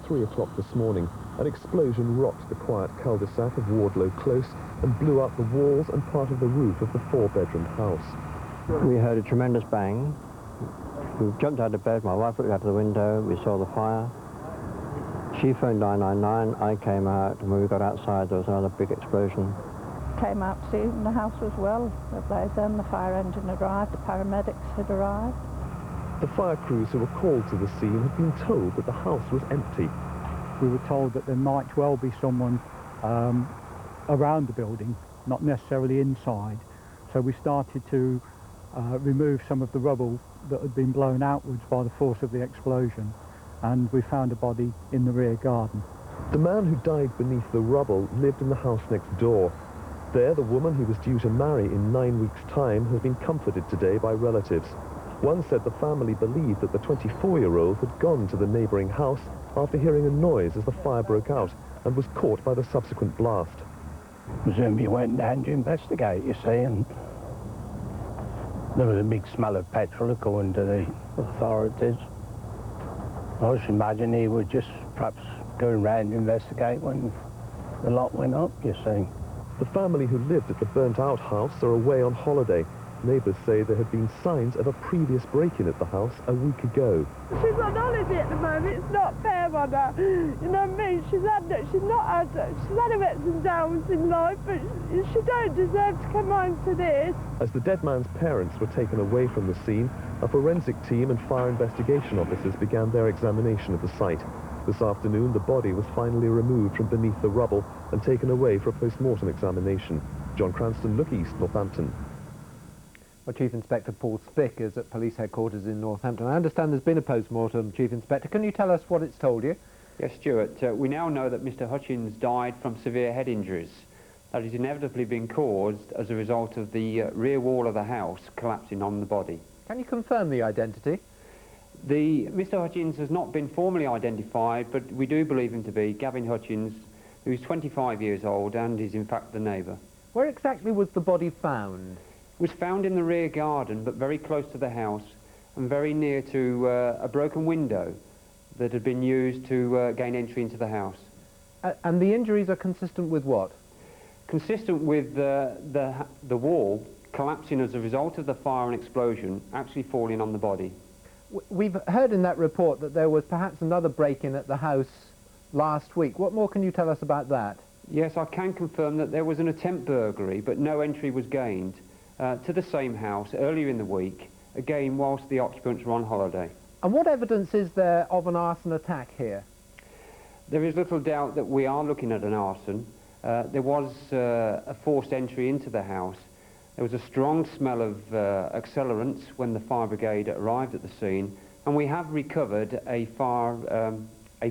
3 o'clock this morning, an explosion rocked the quiet cul-de-sac of Wardlow Close and blew up the walls and part of the roof of the 4-bedroom house. We heard a tremendous bang. We jumped out of bed, my wife looked out of the window, we saw the fire. She phoned 999, I came out, and when we got outside there was another big explosion. Came out soon, the house was well ablaze then, the fire engine had arrived, the paramedics had arrived. The fire crews who were called to the scene had been told that the house was empty. We were told that there might well be someone around the building, not necessarily inside. So we started to remove some of the rubble that had been blown outwards by the force of the explosion, and we found a body in the rear garden. The man who died beneath the rubble lived in the house next door. There, the woman he was due to marry in 9 weeks' time has been comforted today by relatives. One said the family believed that the 24-year-old had gone to the neighbouring house after hearing a noise as the fire broke out and was caught by the subsequent blast. Presumably went down to investigate, you see, and there was a big smell of petrol according to the authorities. I should imagine he was just perhaps going round to investigate when the lot went up, you see. The family who lived at the burnt-out house are away on holiday. Neighbours say there had been signs of a previous break-in at the house a week ago. She's on holiday at the moment. It's not fair on her. You know what I mean? She's had her ups and downs in life, but she don't deserve to come home to this. As the dead man's parents were taken away from the scene, a forensic team and fire investigation officers began their examination of the site. This afternoon, the body was finally removed from beneath the rubble and taken away for a post-mortem examination. John Cranston, Look East, Northampton. Well, Chief Inspector Paul Spick is at police headquarters in Northampton. I understand there's been a post-mortem, Chief Inspector. Can you tell us what it's told you? Yes, Stuart. We now know that Mr. Hutchins died from severe head injuries. That has inevitably been caused as a result of the rear wall of the house collapsing on the body. Can you confirm the identity? Mr. Hutchins has not been formally identified, but we do believe him to be Gavin Hutchins, who's 25 years old and is in fact the neighbour. Where exactly was the body found? It was found in the rear garden, but very close to the house and very near to a broken window that had been used to gain entry into the house. And the injuries are consistent with what? Consistent with the wall collapsing as a result of the fire and explosion actually falling on the body. We've heard in that report that there was perhaps another break-in at the house last week. What more can you tell us about that? Yes, I can confirm that there was an attempt burglary, but no entry was gained to the same house earlier in the week, again whilst the occupants were on holiday. And what evidence is there of an arson attack here? There is little doubt that we are looking at an arson. There was a forced entry into the house. There was a strong smell of accelerants when the fire brigade arrived at the scene, and we have recovered a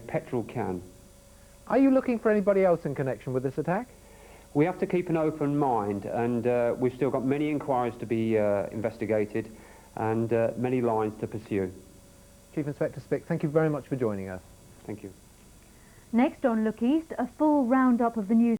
petrol can. Are you looking for anybody else in connection with this attack? We have to keep an open mind, and we've still got many inquiries to be investigated and many lines to pursue. Chief Inspector Spick, thank you very much for joining us. Thank you. Next on Look East, a full roundup of the news.